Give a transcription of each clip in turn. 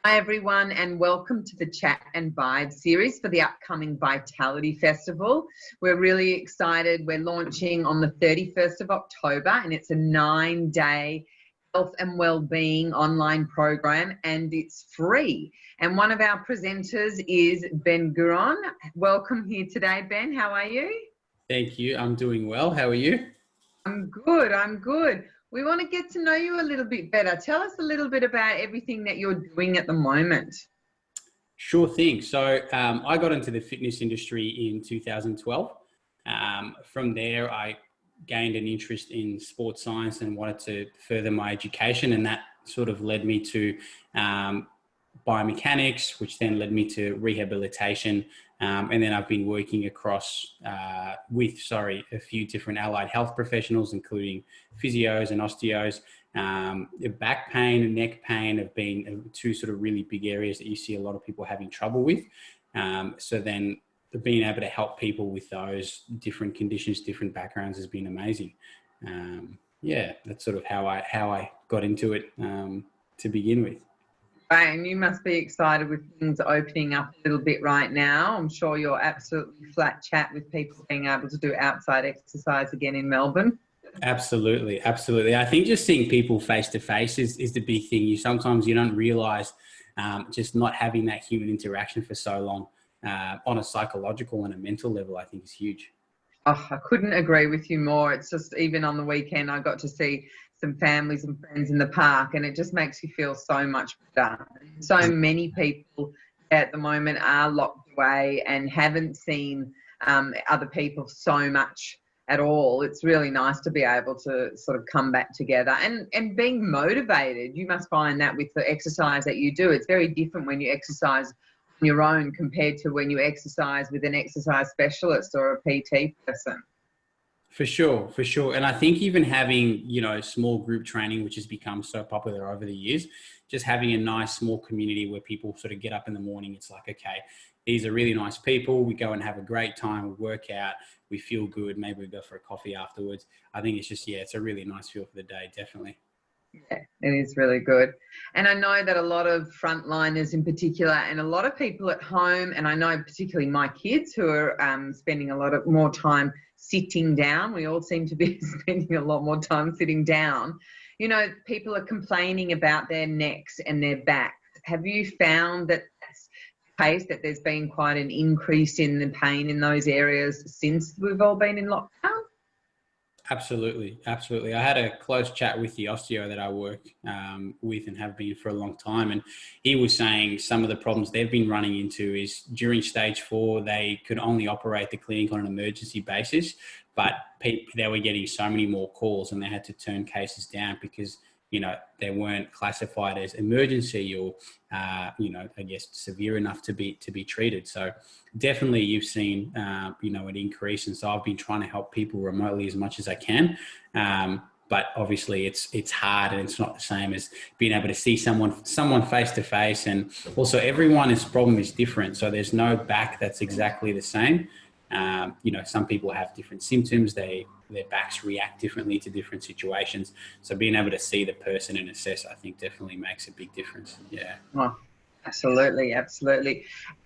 Hi everyone, and welcome to the Chat and Vibe series for the upcoming Vitality Festival. We're really excited. We're launching on the 31st of October, and it's a 9-day health and wellbeing online program, and it's free. And one of our presenters is Geron. Welcome here today, Ben. How are you? Thank you. I'm doing well. How are you? I'm good. We want to get to know you a little bit better. Tell us a little bit about everything that you're doing at the moment. Sure thing. So I got into the fitness industry in 2012. From there, I gained an interest in sports science and wanted to further my education. And that sort of led me to biomechanics, which then led me to rehabilitation. And then I've been working across with a few different allied health professionals, including physios and osteos. Back pain and neck pain have been two sort of really big areas that you see a lot of people having trouble with. So then being able to help people with those different conditions, different backgrounds has been amazing. Yeah, that's sort of how I got into it to begin with. Right, and you must be excited with things opening up a little bit right now. I'm sure you're absolutely flat chat with people being able to do outside exercise again in Melbourne. Absolutely. I think just seeing people face to face is the big thing. Sometimes you don't realize just not having that human interaction for so long on a psychological and a mental level, I think is huge. Oh, I couldn't agree with you more. It's just even on the weekend, I got to see some families and friends in the park, and it just makes you feel so much better. So many people at the moment are locked away and haven't seen other people so much at all. It's really nice to be able to sort of come back together and being motivated. You must find that with the exercise that you do, it's very different when you exercise on your own compared to when you exercise with an exercise specialist or a PT person. For sure. And I think even having, small group training, which has become so popular over the years, just having a nice small community where people sort of get up in the morning, it's like, okay, these are really nice people. We go and have a great time. We work out, we feel good. Maybe we go for a coffee afterwards. I think it's just, it's a really nice feel for the day, definitely. Yeah, it is really good. And I know that a lot of frontliners in particular and a lot of people at home, and I know particularly my kids who are spending a lot of more time sitting down. We all seem to be spending a lot more time sitting down. People are complaining about their necks and their backs. Have you found that that's the case, that there's been quite an increase in the pain in those areas since we've all been in lockdown? Absolutely. I had a close chat with the osteo that I work with and have been for a long time. And he was saying some of the problems they've been running into is during stage 4, they could only operate the clinic on an emergency basis, but they were getting so many more calls and they had to turn cases down because they weren't classified as emergency or, I guess severe enough to be treated. So definitely you've seen, an increase. And so I've been trying to help people remotely as much as I can. But obviously it's hard and it's not the same as being able to see someone face to face. And also everyone's problem is different. So there's no back that's exactly the same. Some people have different symptoms. Their backs react differently to different situations. So being able to see the person and assess, I think definitely makes a big difference. Yeah. Oh, absolutely.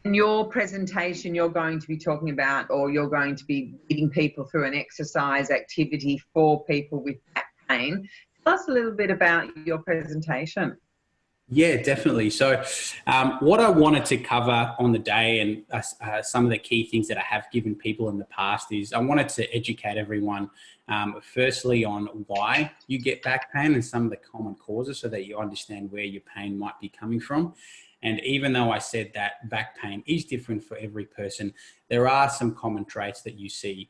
In your presentation, you're going to be talking about, or you're going to be leading people through an exercise activity for people with back pain. Tell us a little bit about your presentation. Yeah, definitely. So what I wanted to cover on the day and some of the key things that I have given people in the past is I wanted to educate everyone firstly on why you get back pain and some of the common causes so that you understand where your pain might be coming from. And even though I said that back pain is different for every person, there are some common traits that you see,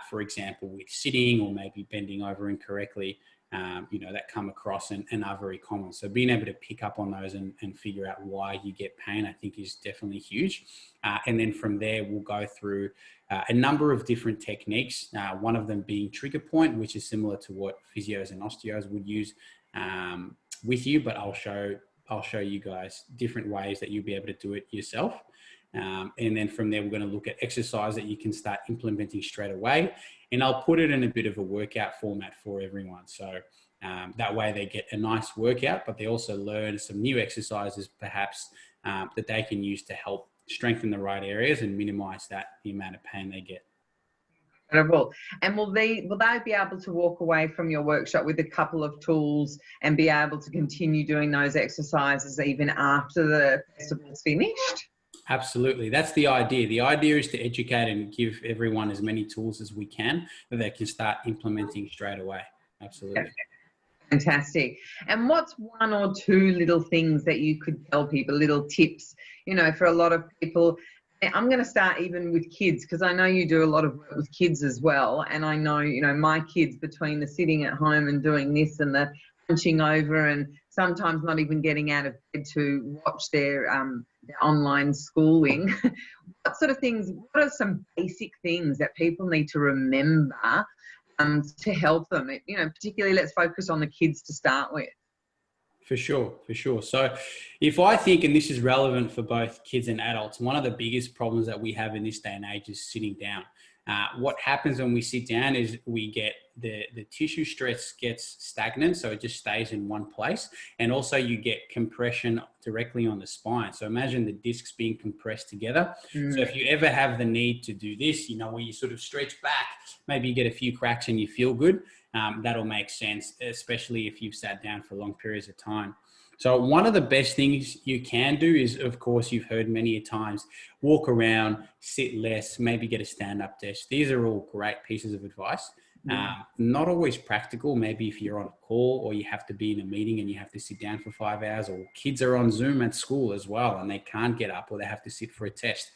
for example, with sitting or maybe bending over incorrectly. That come across and are very common. So being able to pick up on those and figure out why you get pain, I think is definitely huge. And then from there, we'll go through a number of different techniques. One of them being trigger point, which is similar to what physios and osteos would use with you, but I'll show you guys different ways that you'll be able to do it yourself. And then from there, we're going to look at exercise that you can start implementing straight away. And I'll put it in a bit of a workout format for everyone. So That way they get a nice workout, but they also learn some new exercises perhaps that they can use to help strengthen the right areas and minimize the amount of pain they get. Incredible. And will they be able to walk away from your workshop with a couple of tools and be able to continue doing those exercises even after the festival's finished? Absolutely. That's the idea. The idea is to educate and give everyone as many tools as we can that they can start implementing straight away. Absolutely. Yeah. Fantastic. And what's one or two little things that you could tell people, little tips, for a lot of people? I'm going to start even with kids, because I know you do a lot of work with kids as well. And I know, my kids, between the sitting at home and doing this and the punching over and sometimes not even getting out of bed to watch their online schooling, what are some basic things that people need to remember to help them? Particularly let's focus on the kids to start with. For sure. So if I think, and this is relevant for both kids and adults, one of the biggest problems that we have in this day and age is sitting down. What happens when we sit down is we get the tissue stress gets stagnant, so it just stays in one place. And also you get compression directly on the spine. So imagine the discs being compressed together. So if you ever have the need to do this, where you sort of stretch back, maybe you get a few cracks and you feel good, that'll make sense, especially if you've sat down for long periods of time. So one of the best things you can do is, of course, you've heard many times, walk around, sit less, maybe get a stand-up desk. These are all great pieces of advice. Not always practical. Maybe if you're on a call or you have to be in a meeting and you have to sit down for 5 hours, or kids are on Zoom at school as well and they can't get up or they have to sit for a test.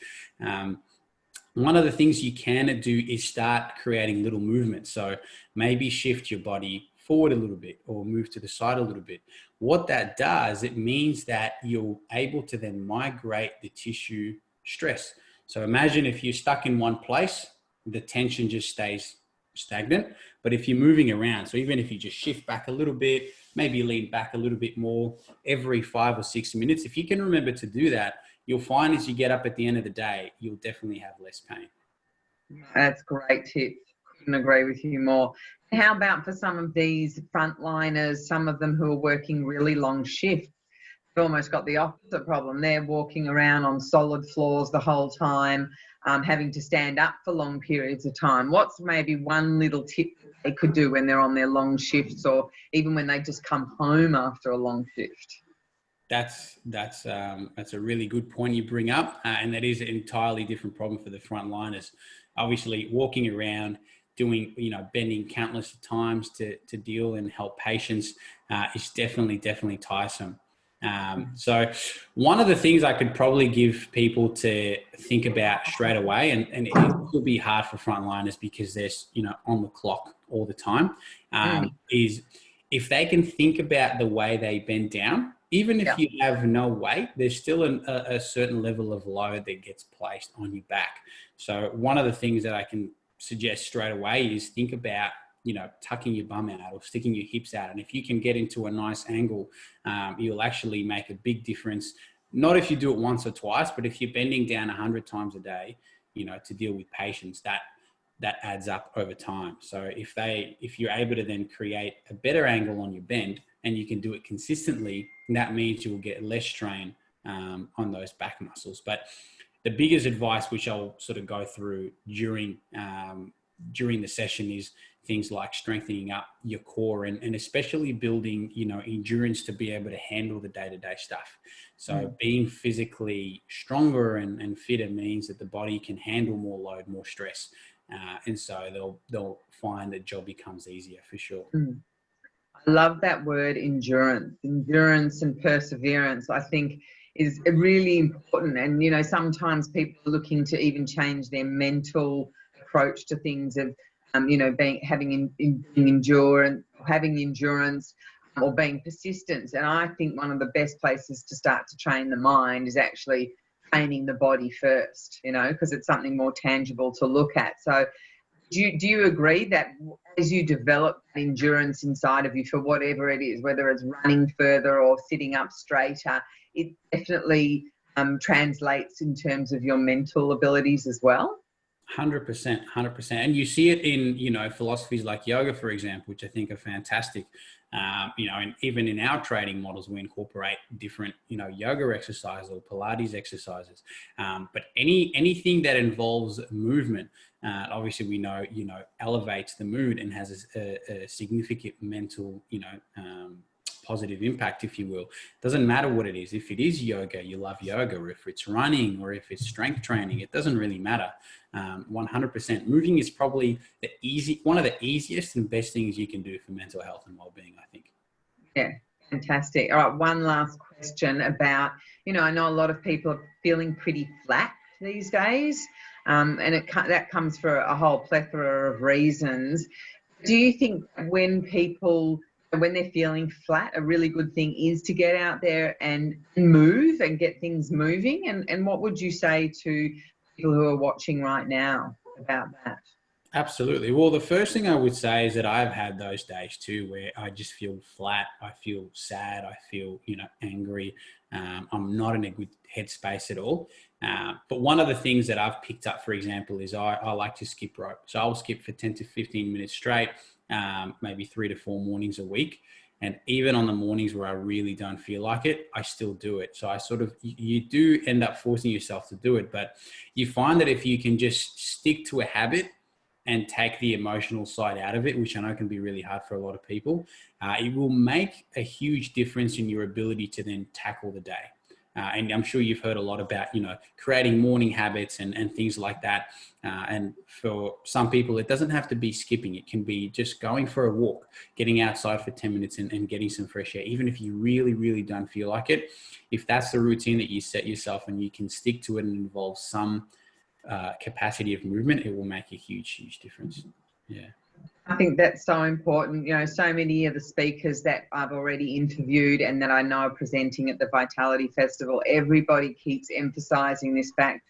One of the things you can do is start creating little movements. So maybe shift your body forward a little bit or move to the side a little bit. What that does, it means that you're able to then migrate the tissue stress. So imagine if you're stuck in one place, the tension just stays stagnant. But if you're moving around, so even if you just shift back a little bit, maybe lean back a little bit more every 5 or 6 minutes, if you can remember to do that, you'll find as you get up at the end of the day, you'll definitely have less pain. That's great tips. Couldn't agree with you more. How about for some of these frontliners, some of them who are working really long shifts? They've almost got the opposite problem. They're walking around on solid floors the whole time, having to stand up for long periods of time. What's maybe one little tip they could do when they're on their long shifts, or even when they just come home after a long shift? That's a really good point you bring up, and that is an entirely different problem for the frontliners. Obviously, walking around, doing, bending countless times to deal and help patients is definitely tiresome. So one of the things I could probably give people to think about straight away, and it could be hard for frontliners because they're, on the clock all the time, is if they can think about the way they bend down. Even if you have no weight, there's still a certain level of load that gets placed on your back. So one of the things that I can suggest straight away is think about, tucking your bum out or sticking your hips out. And if you can get into a nice angle, you'll actually make a big difference. Not if you do it once or twice, but if you're bending down 100 times a day, to deal with patients, that adds up over time. So if you're able to then create a better angle on your bend and you can do it consistently, that means you will get less strain on those back muscles. But the biggest advice, which I'll sort of go through during the session, is things like strengthening up your core and especially building, endurance to be able to handle the day-to-day stuff. So being physically stronger and fitter means that the body can handle more load, more stress. And so they'll find the job becomes easier for sure. I love that word, endurance and perseverance. I think is really important. And, sometimes people are looking to even change their mental approach to things of, having endurance or being persistent. And I think one of the best places to start to train the mind is actually training the body first, because it's something more tangible to look at. So do you agree that as you develop endurance inside of you for whatever it is, whether it's running further or sitting up straighter, it definitely translates in terms of your mental abilities as well? 100%, 100%. And you see it in, philosophies like yoga, for example, which I think are fantastic. And even in our training models, we incorporate different, yoga exercises or Pilates exercises. But anything that involves movement, obviously we know, elevates the mood and has a significant mental, positive impact, if you will. Doesn't matter what it is. If it is yoga, you love yoga, or if it's running, or if it's strength training, it doesn't really matter. 100%. Moving is probably one of the easiest and best things you can do for mental health and well-being, I think. Yeah, fantastic. All right, one last question about, I know a lot of people are feeling pretty flat these days, and that comes for a whole plethora of reasons. Do you think when they're feeling flat, a really good thing is to get out there and move and get things moving? And what would you say to people who are watching right now about that? Absolutely. Well, the first thing I would say is that I've had those days too, where I just feel flat. I feel sad. I feel, angry. I'm not in a good headspace at all. But one of the things that I've picked up, for example, is I like to skip rope. So I'll skip for 10 to 15 minutes straight, maybe 3 to 4 mornings a week. And even on the mornings where I really don't feel like it, I still do it. So you do end up forcing yourself to do it. But you find that if you can just stick to a habit and take the emotional side out of it, which I know can be really hard for a lot of people, it will make a huge difference in your ability to then tackle the day. And I'm sure you've heard a lot about, creating morning habits and things like that. And for some people, it doesn't have to be skipping. It can be just going for a walk, getting outside for 10 minutes and getting some fresh air. Even if you really, really don't feel like it, if that's the routine that you set yourself and you can stick to it and involve some capacity of movement, it will make a huge difference. Yeah. I think that's so important. So many of the speakers that I've already interviewed and that I know are presenting at the Vitality Festival, everybody keeps emphasizing this fact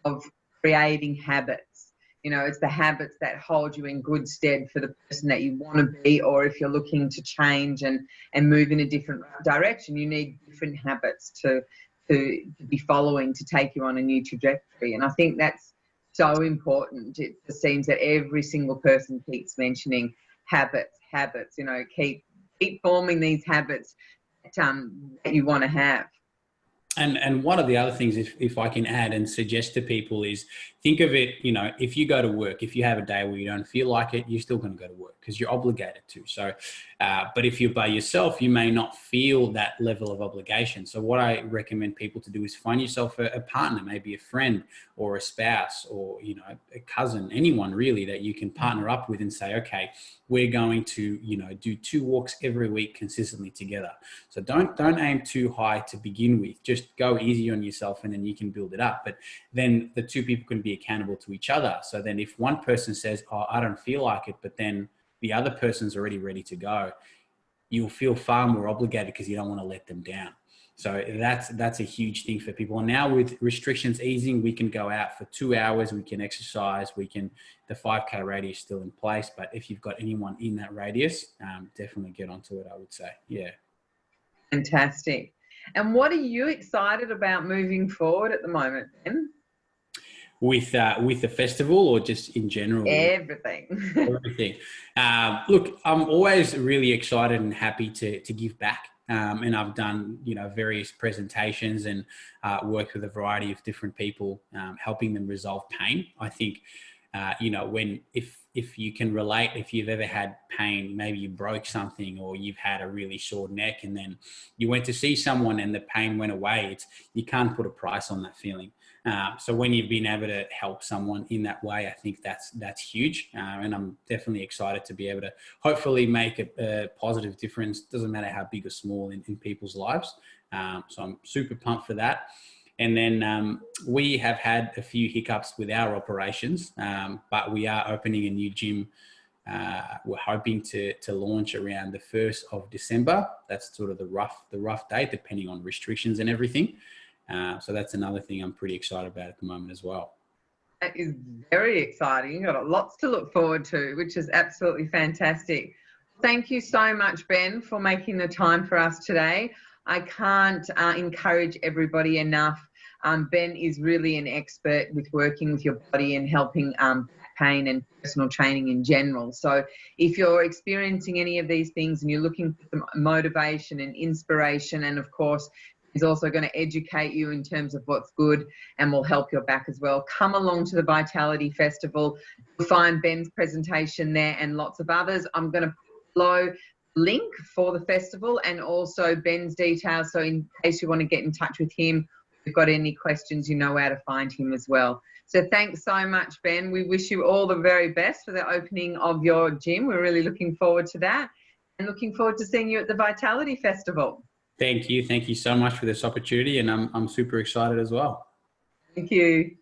of creating habits. It's the habits that hold you in good stead for the person that you want to be, or if you're looking to change and move in a different direction, you need different habits to be following to take you on a new trajectory. And I think that's so important. It seems that every single person keeps mentioning habits, keep forming these habits that you want to have. And one of the other things, if I can add and suggest to people, is think of it, if you go to work, if you have a day where you don't feel like it, you're still going to go to work because you're obligated to. So, but if you're by yourself, you may not feel that level of obligation. So what I recommend people to do is find yourself a partner, maybe a friend or a spouse or, a cousin, anyone really that you can partner up with and say, okay, we're going to, do 2 walks every week consistently together. So don't aim too high to begin with. Just go easy on yourself and then you can build it up. But then the 2 people can be accountable to each other. So then if one person says, oh, I don't feel like it, but then the other person's already ready to go, you'll feel far more obligated because you don't want to let them down. So that's a huge thing for people. And now with restrictions easing, we can go out for 2 hours, we can exercise, the 5K radius is still in place. But if you've got anyone in that radius, definitely get onto it, I would say. Yeah. Fantastic. And what are you excited about moving forward at the moment, Ben? With the festival or just in general? Everything. Everything. Look, I'm always really excited and happy to give back. And I've done, various presentations and worked with a variety of different people, helping them resolve pain. I think, if you can relate, if you've ever had pain, maybe you broke something or you've had a really sore neck and then you went to see someone and the pain went away, you can't put a price on that feeling. So when you've been able to help someone in that way, I think that's huge. And I'm definitely excited to be able to hopefully make a positive difference. Doesn't matter how big or small in people's lives. So I'm super pumped for that. And then we have had a few hiccups with our operations, but we are opening a new gym. We're hoping to launch around the 1st of December. That's sort of the rough date, depending on restrictions and everything. So that's another thing I'm pretty excited about at the moment as well. That is very exciting. You've got lots to look forward to, which is absolutely fantastic. Thank you so much, Ben, for making the time for us today. I can't encourage everybody enough Ben is really an expert with working with your body and helping pain and personal training in general. So if you're experiencing any of these things and you're looking for some motivation and inspiration, and of course is also going to educate you in terms of what's good and will help your back as well, come along to the Vitality Festival. You'll find Ben's presentation there and lots of others. I'm going to put below link for the festival and also Ben's details, so in case you want to get in touch with him, if you've got any questions, you know where to find him as well. So thanks so much, Ben. We wish you all the very best for the opening of your gym. We're really looking forward to that and looking forward to seeing you at the Vitality Festival. Thank you so much for this opportunity, and I'm super excited as well. Thank you.